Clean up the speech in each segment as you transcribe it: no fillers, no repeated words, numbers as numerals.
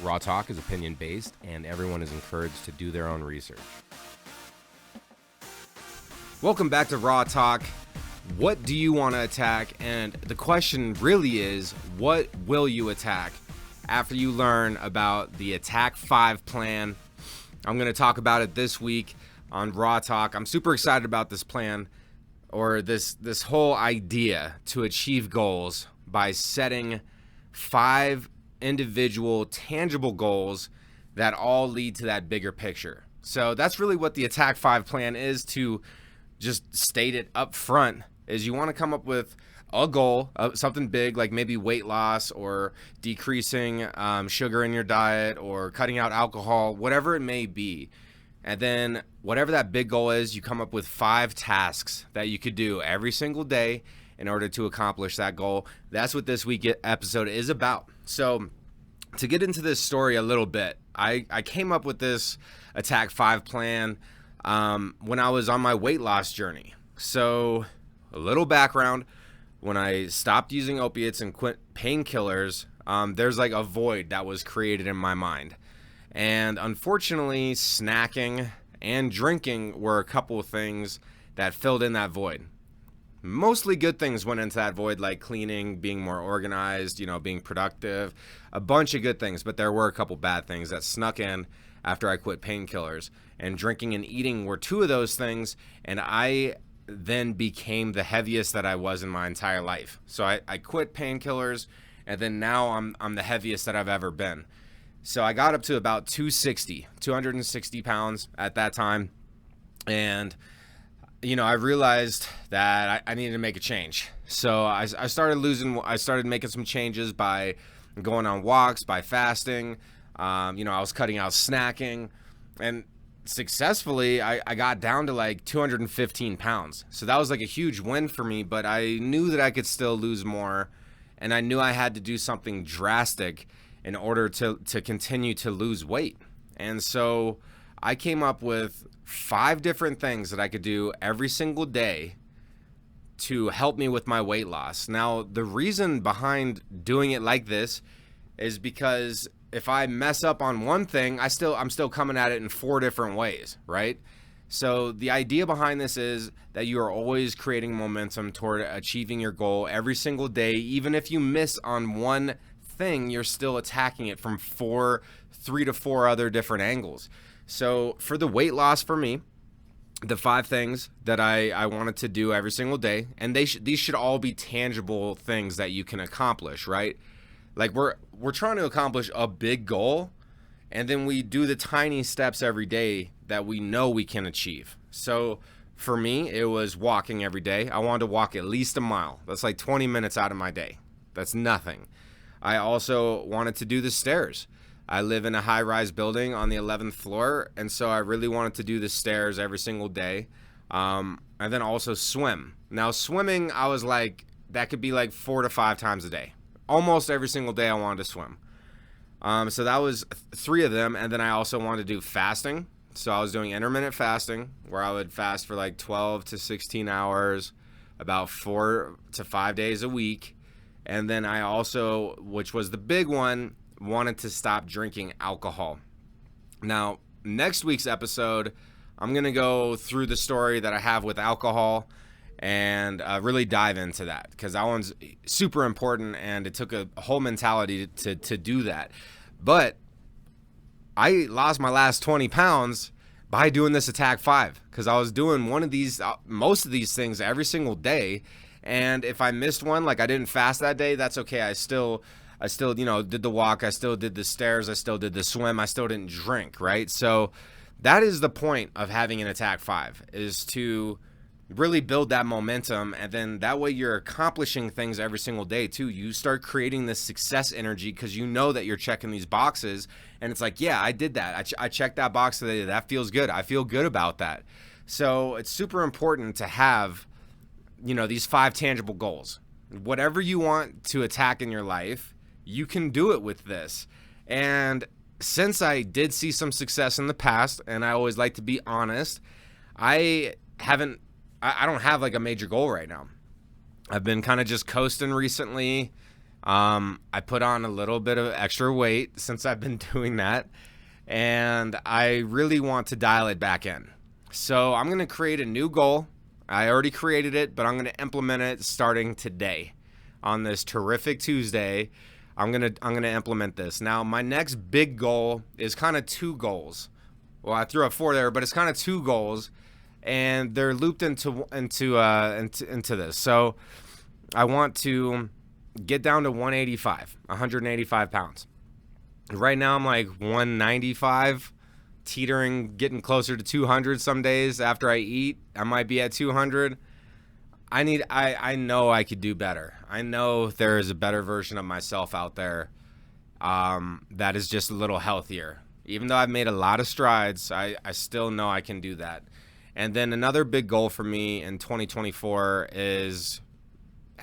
Raw Talk is opinion-based, and everyone is encouraged to do their own research. Welcome back to Raw Talk. What do you want to attack? And the question really is, what will you attack after you learn about the Attack 5 plan? I'm going to talk about it this week on Raw Talk. I'm super excited about this plan, or this whole idea to achieve goals by setting 5 individual tangible goals that all lead to that bigger picture. So that's really what the Attack 5 plan is, to just state it up front, is you want to come up with a goal, something big, like maybe weight loss or decreasing sugar in your diet or cutting out alcohol, whatever it may be. And then whatever that big goal is, you come up with 5 tasks that you could do every single day in order to accomplish that goal. That's what this week's episode is about. So to get into this story a little bit, I came up with this Attack 5 plan when I was on my weight loss journey. So a little background: when I stopped using opiates and quit painkillers, there's like a void that was created in my mind. And unfortunately, snacking and drinking were a couple of things that filled in that void. Mostly good things went into that void, like cleaning, being more organized, being productive, a bunch of good things. But there were a couple bad things that snuck in after I quit painkillers. And drinking and eating were 2 of those things. And I then became the heaviest that I was in my entire life. So I quit painkillers, and then now I'm the heaviest that I've ever been. So I got up to about 260 pounds at that time. And I realized that I needed to make a change. So I started making some changes by going on walks, by fasting. I was cutting out snacking, and successfully I got down to like 215 pounds. So that was like a huge win for me, but I knew that I could still lose more, and I knew I had to do something drastic in order to continue to lose weight. And so I came up with 5 different things that I could do every single day to help me with my weight loss. Now, the reason behind doing it like this is because if I mess up on one thing, I'm still coming at it in 4 different ways, right? So the idea behind this is that you are always creating momentum toward achieving your goal every single day. Even if you miss on one thing, you're still attacking it from 3 to 4 other different angles. So for the weight loss, for me, the 5 things that I wanted to do every single day, and these should all be tangible things that you can accomplish, right? Like we're trying to accomplish a big goal, and then we do the tiny steps every day that we know we can achieve. So for me, it was walking every day. I wanted to walk at least a mile. That's like 20 minutes out of my day. That's nothing. I also wanted to do the stairs. I live in a high-rise building on the 11th floor, and so I really wanted to do the stairs every single day. And then also swim. Now, swimming, I was like, that could be like 4 to 5 times a day. Almost every single day I wanted to swim. So that was 3 of them. And then I also wanted to do fasting. So I was doing intermittent fasting, where I would fast for like 12 to 16 hours, about 4 to 5 days a week. And then I also, which was the big one, wanted to stop drinking alcohol. Now, next week's episode, I'm going to go through the story that I have with alcohol and really dive into that, because that one's super important, and it took a whole mentality to do that. But I lost my last 20 pounds by doing this Attack 5, because I was doing most of these things every single day. And if I missed one, like I didn't fast that day, that's okay. I still did the walk. I still did the stairs. I still did the swim. I still didn't drink, right? So that is the point of having an Attack 5, is to really build that momentum. And then that way you're accomplishing things every single day too. You start creating this success energy, because you know that you're checking these boxes, and it's like, yeah, I did that. I checked that box today. That feels good. I feel good about that. So it's super important to have, these 5 tangible goals. Whatever you want to attack in your life, you can do it with this. And since I did see some success in the past, and I always like to be honest, I don't have like a major goal right now. I've been kind of just coasting recently. I put on a little bit of extra weight since I've been doing that, and I really want to dial it back in. So I'm going to create a new goal. I already created it, but I'm going to implement it starting today on this terrific Tuesday. I'm going to implement this. Now, my next big goal is kind of two goals. Well, I threw up four there, but it's kind of two goals, and they're looped into this. So I want to get down to 185 pounds. Right now I'm like 195, teetering, getting closer to 200 some days. After I eat, I might be at 200. I know I could do better. I know there is a better version of myself out there that is just a little healthier. Even though I've made a lot of strides, I still know I can do that. And then another big goal for me in 2024 is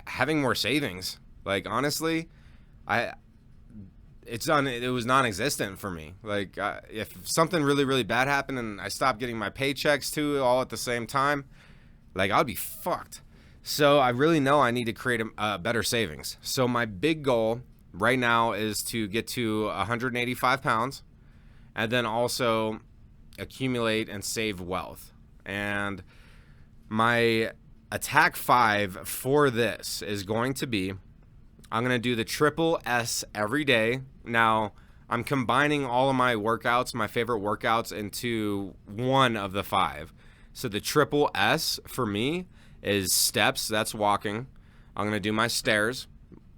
having more savings. Like, honestly, it was non-existent for me. Like, if something really, really bad happened and I stopped getting my paychecks too all at the same time, like, I'd be fucked. So I really know I need to create a better savings. So my big goal right now is to get to 185 pounds and then also accumulate and save wealth. And my attack 5 for this is going to be, I'm going to do the triple S every day. Now, I'm combining all of my workouts, my favorite workouts, into one of the 5. So the triple S for me is steps. That's walking. I'm going to do my stairs.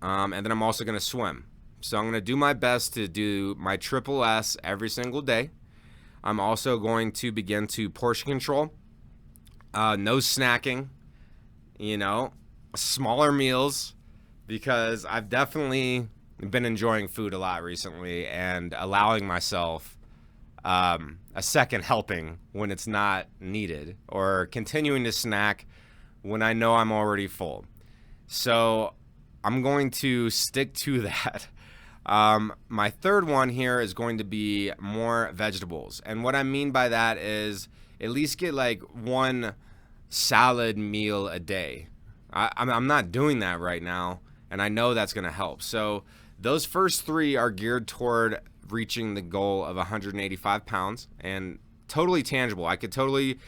And then I'm also going to swim. So I'm going to do my best to do my triple S every single day. I'm also going to begin to portion control. No snacking. Smaller meals. Because I've definitely been enjoying food a lot recently and allowing myself a second helping when it's not needed, or continuing to snack when I know I'm already full. So I'm going to stick to that. My third one here is going to be more vegetables. And what I mean by that is at least get like one salad meal a day. I'm not doing that right now. And I know that's going to help. So those first 3 are geared toward reaching the goal of 185 pounds and totally tangible. I could totally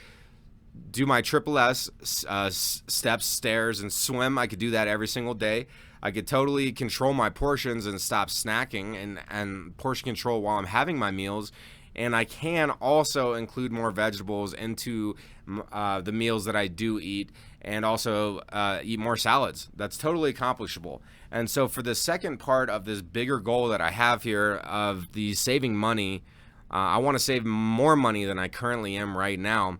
do my triple S, steps, stairs, and swim. I could do that every single day. I could totally control my portions and stop snacking and portion control while I'm having my meals. And I can also include more vegetables into the meals that I do eat, and also eat more salads. That's totally accomplishable. And so for the second part of this bigger goal that I have here of the saving money, I want to save more money than I currently am right now.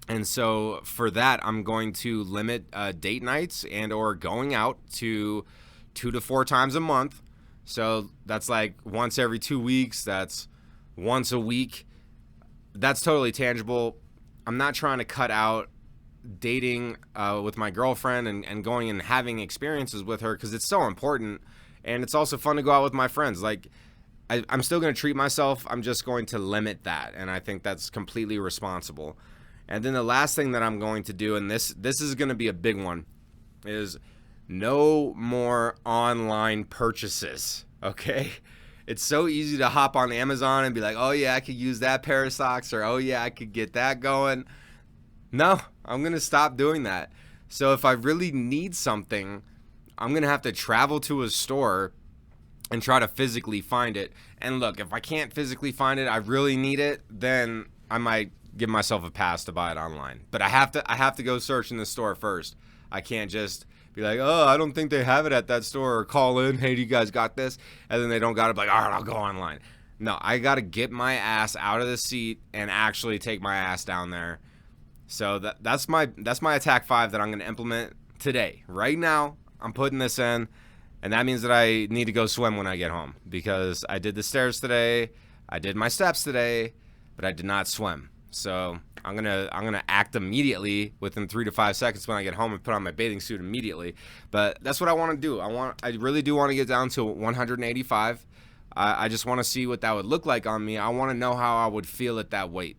And so for that, I'm going to limit date nights and or going out to 2 to 4 times a month. So that's like once every 2 weeks. That's once a week. That's totally tangible. I'm not trying to cut out dating with my girlfriend and going and having experiences with her, because it's so important. And it's also fun to go out with my friends. Like, I'm still going to treat myself. I'm just going to limit that. And I think that's completely responsible. And then the last thing that I'm going to do, and this is going to be a big one, is no more online purchases. Okay? It's so easy to hop on Amazon and be like, oh yeah, I could use that pair of socks, or oh yeah, I could get that going. No, I'm going to stop doing that. So if I really need something, I'm going to have to travel to a store and try to physically find it. And look, if I can't physically find it, I really need it, then I might give myself a pass to buy it online. But I have to go search in the store first. I can't just be like, oh, I don't think they have it at that store, or call in, hey, do you guys got this? And then they don't got it, like, all right, I'll go online. No, I got to get my ass out of the seat and actually take my ass down there. So that's my attack 5 that I'm going to implement today. Right now, I'm putting this in, and that means that I need to go swim when I get home, because I did the stairs today, I did my steps today, but I did not swim. So I'm gonna act immediately within 3 to 5 seconds when I get home and put on my bathing suit immediately. But that's what I want to do. I really do want to get down to 185. I just want to see what that would look like on me. I want to know how I would feel at that weight.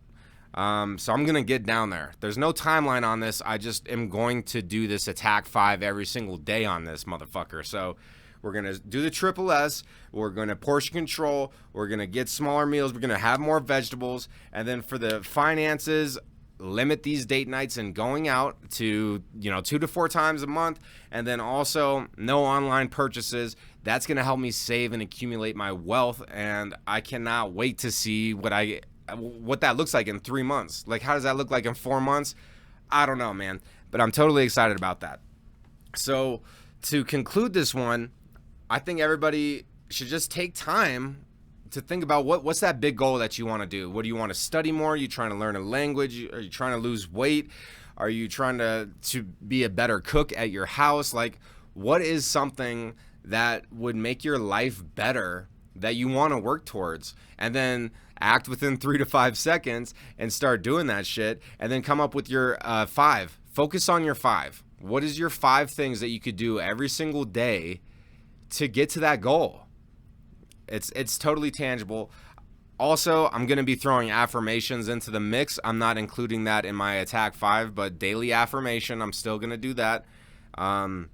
So I'm gonna get down there. There's no timeline on this. I just am going to do this attack 5 every single day on this motherfucker. So We're going to do the triple S. We're going to portion control. We're going to get smaller meals. We're going to have more vegetables. And then for the finances, limit these date nights and going out to, 2 to 4 times a month. And then also no online purchases. That's going to help me save and accumulate my wealth. And I cannot wait to see what that looks like in 3 months. Like, how does that look like in 4 months? I don't know, man, but I'm totally excited about that. So to conclude this one, I think everybody should just take time to think about what's that big goal that you want to do. What do you want to study more? Are you trying to learn a language? Are you trying to lose weight? Are you trying to be a better cook at your house? Like, what is something that would make your life better that you want to work towards? And then act within 3 to 5 seconds and start doing that shit, and then come up with your 5. Focus on your 5. What is your 5 things that you could do every single day to get to that goal? It's totally tangible. Also, I'm going to be throwing affirmations into the mix. I'm not including that in my Attack 5, but daily affirmation, I'm still going to do that. And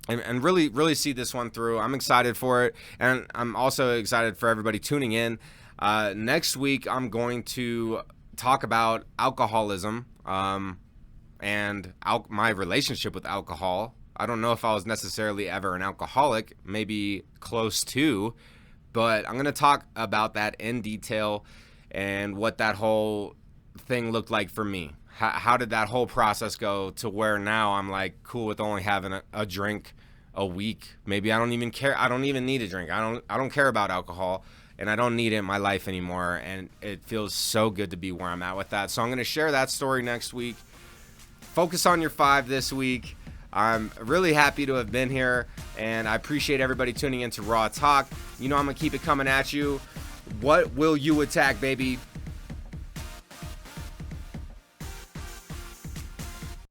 really, really see this one through. I'm excited for it. And I'm also excited for everybody tuning in. Next week, I'm going to talk about alcoholism and my relationship with alcohol. I don't know if I was necessarily ever an alcoholic, maybe close to, but I'm going to talk about that in detail and what that whole thing looked like for me. How did that whole process go to where now I'm like cool with only having a drink a week? Maybe I don't even care. I don't even need a drink. I don't care about alcohol, and I don't need it in my life anymore. And it feels so good to be where I'm at with that. So I'm going to share that story next week. Focus on your 5 this week. I'm really happy to have been here, and I appreciate everybody tuning into Raw Talk. I'm going to keep it coming at you. What will you attack, baby?